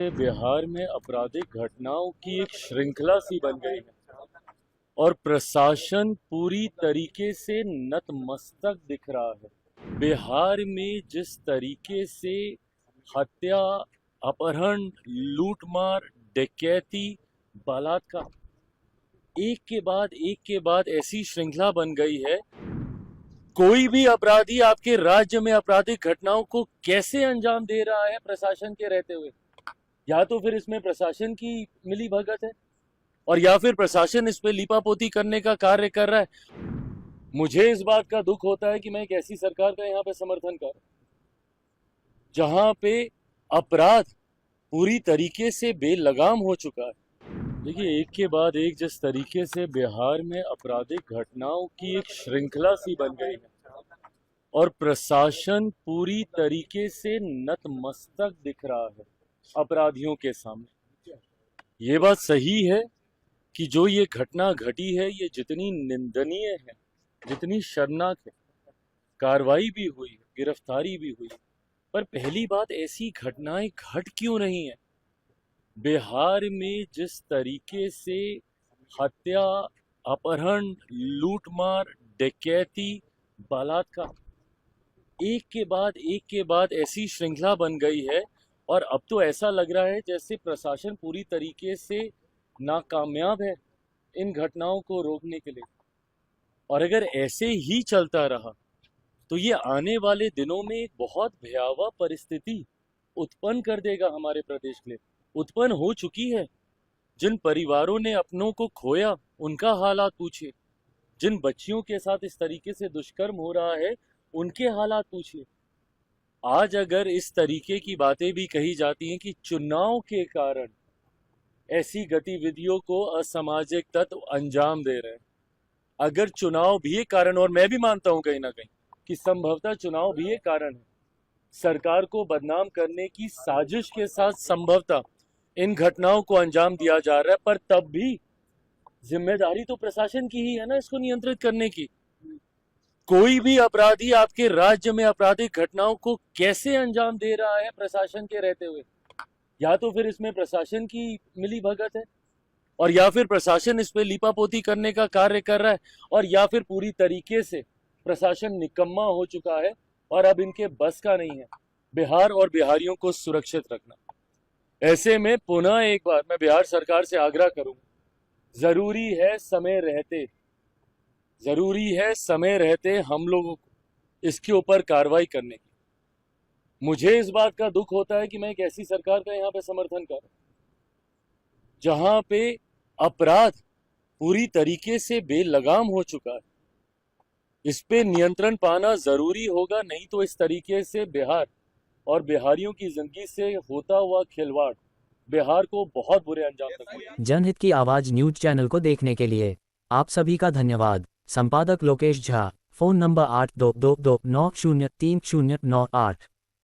बिहार में आपराधिक घटनाओं की एक श्रृंखला सी बन गई है और प्रशासन पूरी तरीके से नतमस्तक दिख रहा है। बिहार में जिस तरीके से हत्या, अपहरण, लूटमार, डकैती, बलात्कार एक के बाद ऐसी श्रृंखला बन गई है। कोई भी अपराधी आपके राज्य में आपराधिक घटनाओं को कैसे अंजाम दे रहा है प्रशासन के रहते हुए, या तो फिर इसमें प्रशासन की मिली भगत है और या फिर प्रशासन इस पे लीपापोती करने का कार्य कर रहा है। मुझे इस बात का दुख होता है कि मैं एक ऐसी सरकार का यहाँ पे समर्थन कर, जहां पे अपराध पूरी तरीके से बेलगाम हो चुका है। देखिए, एक के बाद एक जिस तरीके से बिहार में आपराधिक घटनाओं की एक श्रृंखला सी बन गई है और प्रशासन पूरी तरीके से नतमस्तक दिख रहा है अपराधियों के सामने। ये बात सही है कि जो ये घटना घटी है, ये जितनी निंदनीय है, जितनी शर्मनाक है, कार्रवाई भी हुई, गिरफ्तारी भी हुई, पर पहली बात, ऐसी घटनाएं घट क्यों नहीं है? बिहार में जिस तरीके से हत्या, अपहरण, लूटमार, डकैती, बलात्कार एक के बाद ऐसी श्रृंखला बन गई है और अब तो ऐसा लग रहा है जैसे प्रशासन पूरी तरीके से नाकामयाब है इन घटनाओं को रोकने के लिए। और अगर ऐसे ही चलता रहा तो ये आने वाले दिनों में एक बहुत भयावह परिस्थिति उत्पन्न कर देगा हमारे प्रदेश के लिए। उत्पन्न हो चुकी है। जिन परिवारों ने अपनों को खोया, उनका हालात पूछिए। जिन बच्चियों के साथ इस तरीके से दुष्कर्म हो रहा है, उनके हालात पूछिए। आज अगर इस तरीके की बातें भी कही जाती हैं कि चुनाव के कारण ऐसी गतिविधियों को असामाजिक तत्व अंजाम दे रहे हैं, अगर चुनाव भी एक कारण, और मैं भी मानता हूं कहीं ना कहीं कि संभवतः चुनाव भी एक कारण है, सरकार को बदनाम करने की साजिश के साथ संभवतः इन घटनाओं को अंजाम दिया जा रहा है, पर तब भी जिम्मेदारी तो प्रशासन की ही है ना इसको नियंत्रित करने की। कोई भी अपराधी आपके राज्य में आपराधिक घटनाओं को कैसे अंजाम दे रहा है प्रशासन के रहते हुए, या तो फिर इसमें प्रशासन की मिली भगत है और या फिर प्रशासन इस पे लीपापोती करने का कार्य कर रहा है, और या फिर पूरी तरीके से प्रशासन निकम्मा हो चुका है और अब इनके बस का नहीं है बिहार और बिहारियों को सुरक्षित रखना। ऐसे में पुनः एक बार मैं बिहार सरकार से आग्रह करूंगा, जरूरी है समय रहते हम लोगों को इसके ऊपर कार्रवाई करने की। मुझे इस बात का दुख होता है कि मैं एक ऐसी सरकार का यहाँ पे समर्थन कर, जहां पे अपराध पूरी तरीके से बेलगाम हो चुका है। इस पे नियंत्रण पाना जरूरी होगा, नहीं तो इस तरीके से बिहार और बिहारियों की जिंदगी से होता हुआ खिलवाड़ बिहार को बहुत बुरे अंजाम तक ले। जनहित की आवाज न्यूज चैनल को देखने के लिए आप सभी का धन्यवाद। संपादक लोकेश झा, फोन नंबर 8222903098।